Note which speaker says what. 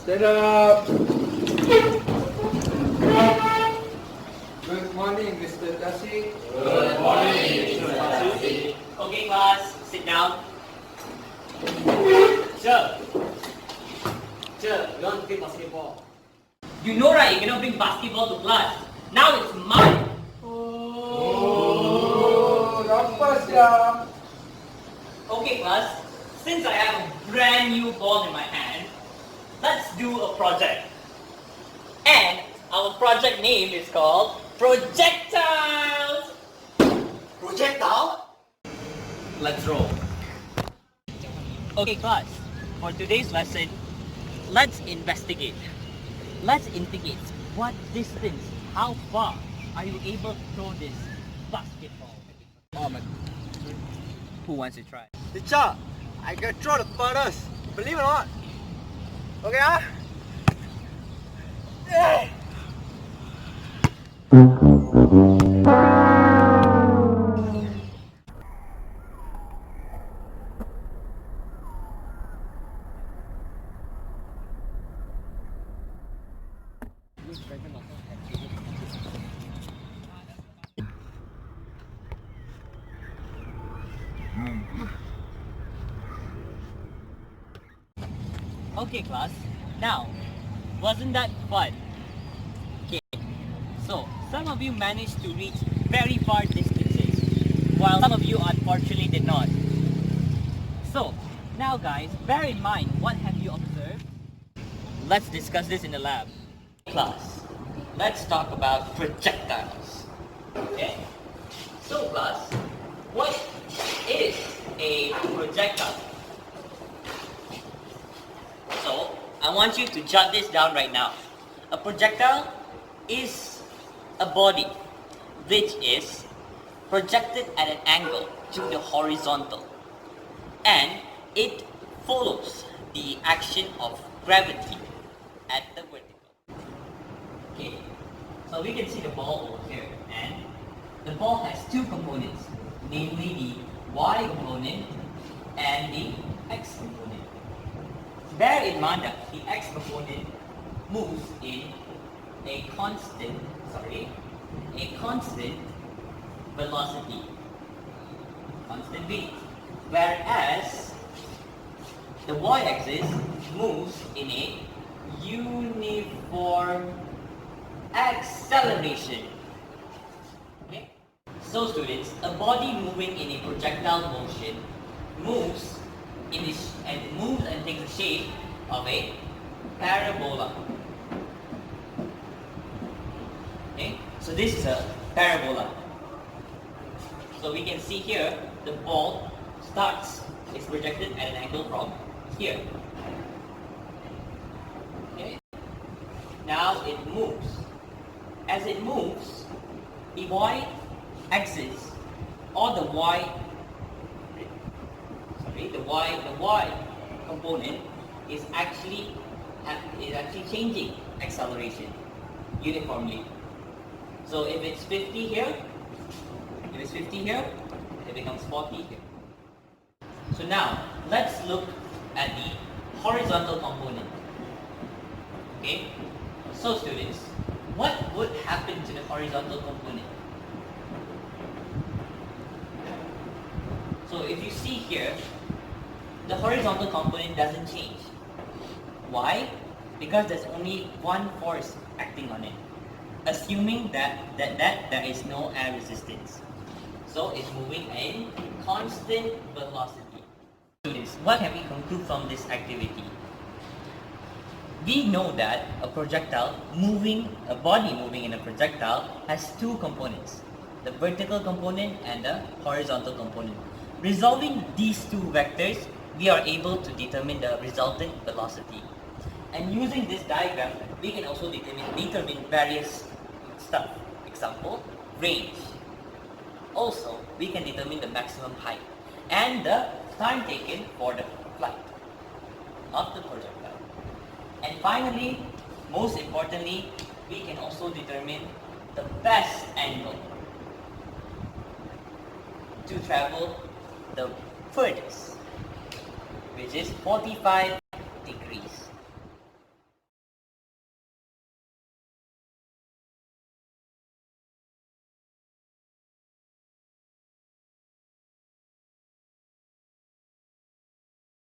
Speaker 1: Stand up. Good morning, Mr. Tasi.
Speaker 2: Good morning, Mr. Tasi.
Speaker 3: Okay, class, sit down. Sir, you want to play basketball? You know, right? You cannot bring basketball to class. Now it's mine.
Speaker 1: Oh, rampas ya.
Speaker 3: Okay, class. Since I have a brand new ball in my hand, let's do a project. And our project name is called Projectile.
Speaker 2: Projectile?
Speaker 3: Let's roll. Okay, class. For today's lesson, let's investigate. Let's indicate what distance, how far are you able to throw this basketball?
Speaker 1: Oh, man.
Speaker 3: Who wants to try?
Speaker 2: Teacher, I can throw the furthest. Believe it or not. Okay, ah? Yeah.
Speaker 3: Okay, class. Now, wasn't that fun? Okay. So, some of you managed to reach very far distances, while some of you unfortunately did not. So, now guys, bear in mind, what have you observed? Let's discuss this in the lab. Class, let's talk about projectiles. Okay? So class, what is a projectile? So, I want you to jot this down right now. A projectile is a body which is projected at an angle to the horizontal, and it follows the action of gravity at the vertical. Okay, so we can see the ball over here, and the ball has two components, namely the y component and the x component. Bear in mind that the x component moves in a constant velocity, constant v, whereas the y-axis moves in a uniform acceleration. Okay? So students, a body moving in a projectile motion moves and takes the shape of a parabola. Okay? So this is a parabola. So we can see here the ball is projected at an angle from here. Okay? Now it moves. As it moves, the y-axis or the y component is actually changing acceleration uniformly. So if it's 50 here, it becomes 40 here. So now let's look at the horizontal component. Okay? So students, what would happen to the horizontal component? So if you see here, the horizontal component doesn't change. Why? Because there's only one force acting on it, assuming that there is no air resistance. So it's moving in constant velocity. Students, what have we concluded from this activity? We know that a body moving in a projectile has two components, the vertical component and the horizontal component. Resolving these two vectors, we are able to determine the resultant velocity. And using this diagram, we can also determine various stuff. Example, range. Also, we can determine the maximum height and the time taken for the flight of the projectile. And finally, most importantly, we can also determine the best angle to travel the furthest, which is 45